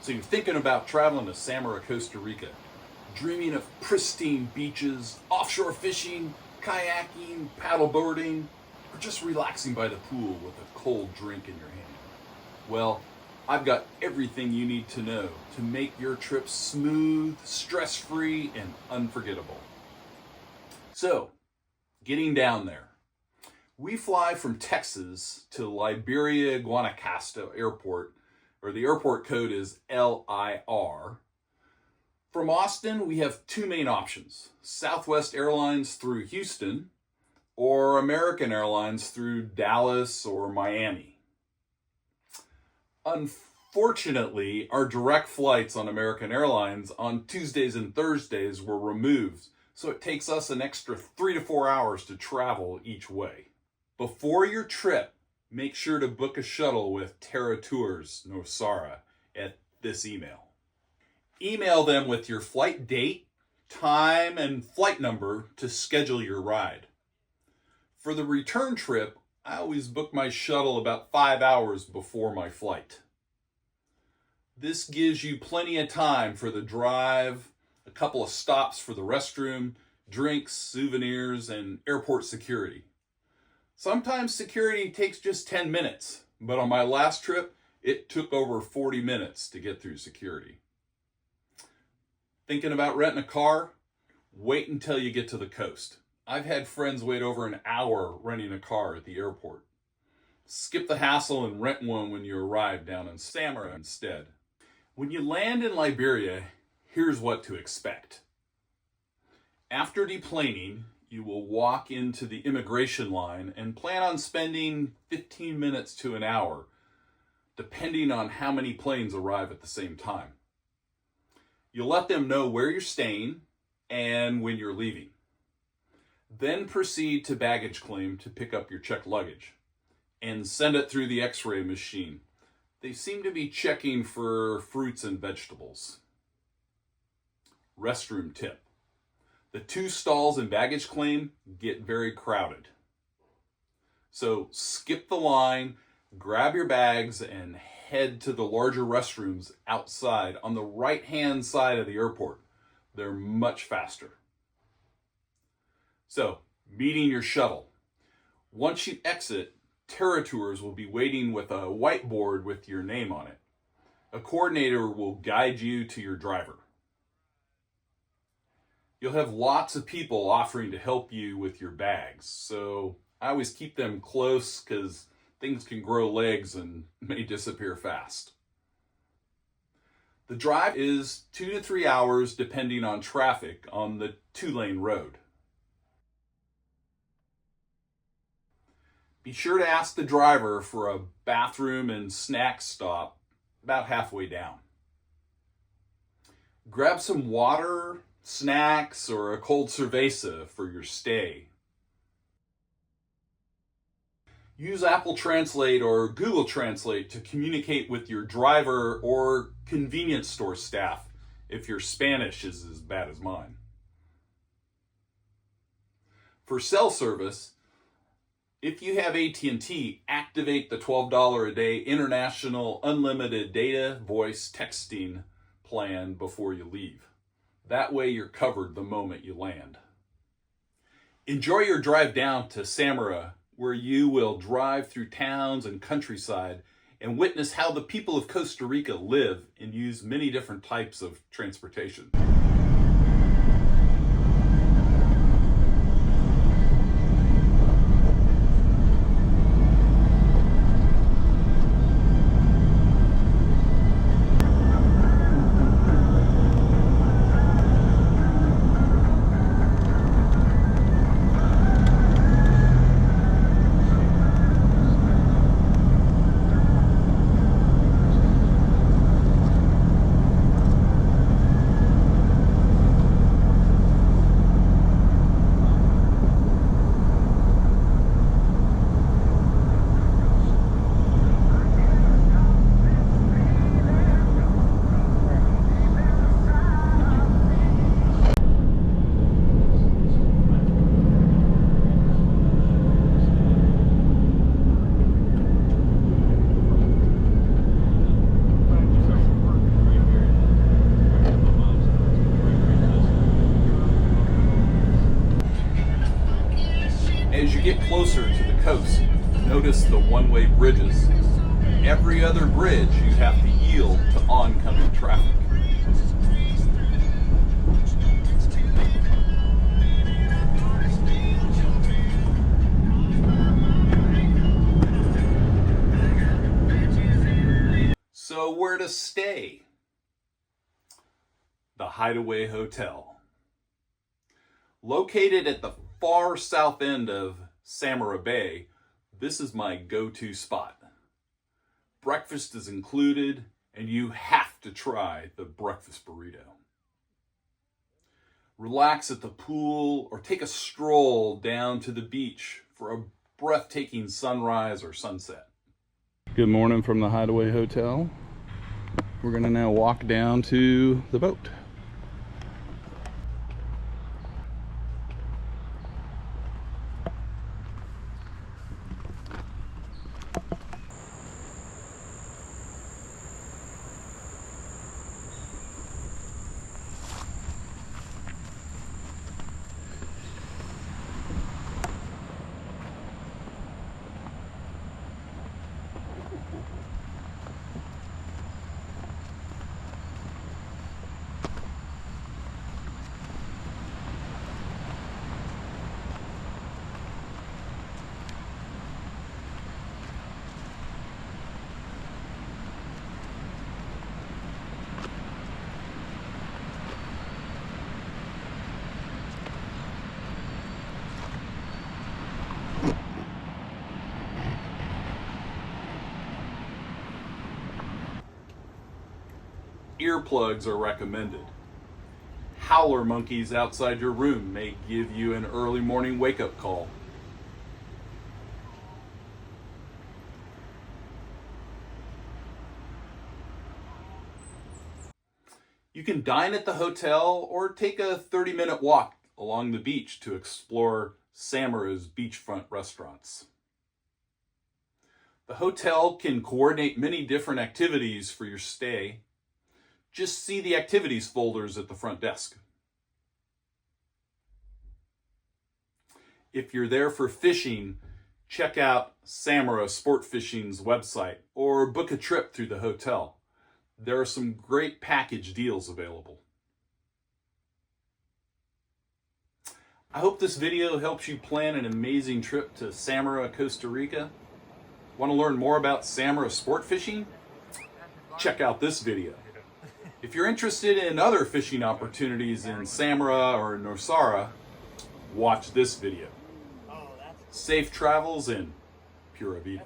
So you're thinking about traveling to Samara, Costa Rica, dreaming of pristine beaches, offshore fishing, kayaking, paddleboarding, or just relaxing by the pool with a cold drink in your hand. Well, I've got everything you need to know to make your trip smooth, stress-free, and unforgettable. So, getting down there. We fly from Texas to Liberia Guanacaste Airport, or the airport code is LIR. From Austin, we have two main options: Southwest Airlines through Houston, or American Airlines through Dallas or Miami. Unfortunately, our direct flights on American Airlines on Tuesdays and Thursdays were removed, so it takes us an extra 3 to 4 hours to travel each way. Before your trip, make sure to book a shuttle with Terra Tours Nosara at this email. Email them with your flight date, time, and flight number to schedule your ride. For the return trip, I always book my shuttle about 5 hours before my flight. This gives you plenty of time for the drive, a couple of stops for the restroom, drinks, souvenirs, and airport security. Sometimes security takes just 10 minutes, but on my last trip, it took over 40 minutes to get through security. Thinking about renting a car? Wait until you get to the coast. I've had friends wait over an hour renting a car at the airport. Skip the hassle and rent one when you arrive down in Samara instead. When you land in Liberia, here's what to expect. After deplaning, you will walk into the immigration line and plan on spending 15 minutes to an hour, depending on how many planes arrive at the same time. You'll let them know where you're staying and when you're leaving. Then proceed to baggage claim to pick up your checked luggage and send it through the X-ray machine. They seem to be checking for fruits and vegetables. Restroom tip. The 2 stalls in baggage claim get very crowded. So skip the line, grab your bags, and head to the larger restrooms outside on the right-hand side of the airport. They're much faster. So, meeting your shuttle. Once you exit, Terra Tours will be waiting with a whiteboard with your name on it. A coordinator will guide you to your driver. You'll have lots of people offering to help you with your bags, so I always keep them close because things can grow legs and may disappear fast. The drive is 2 to 3 hours depending on traffic on the 2-lane road. Be sure to ask the driver for a bathroom and snack stop about halfway down. Grab some water, snacks, or a cold cerveza for your stay. Use Apple Translate or Google Translate to communicate with your driver or convenience store staff if your Spanish is as bad as mine. For cell service, if you have AT&T, activate the $12 a day international unlimited data voice texting plan before you leave. That way you're covered the moment you land. Enjoy your drive down to Samara, where you will drive through towns and countryside and witness how the people of Costa Rica live and use many different types of transportation. coast, notice the one-way bridges. Every other bridge you have to yield to oncoming traffic. So where to stay? The Hideaway Hotel. Located at the far south end of Samara Bay, this is my go-to spot. Breakfast is included, and you have to try the breakfast burrito. Relax at the pool or take a stroll down to the beach for a breathtaking sunrise or sunset. Good morning from the Hideaway Hotel. We're going to now walk down to the boat. Earplugs are recommended. Howler monkeys outside your room may give you an early morning wake-up call. You can dine at the hotel or take a 30-minute walk along the beach to explore Samara's beachfront restaurants. The hotel can coordinate many different activities for your stay. Just see the activities folders at the front desk. If you're there for fishing, check out Samara Sport Fishing's website or book a trip through the hotel. There are some great package deals available. I hope this video helps you plan an amazing trip to Samara, Costa Rica. Want to learn more about Samara Sport Fishing? Check out this video. If you're interested in other fishing opportunities in Samara or Nosara, watch this video. Safe travels and Pura Vida.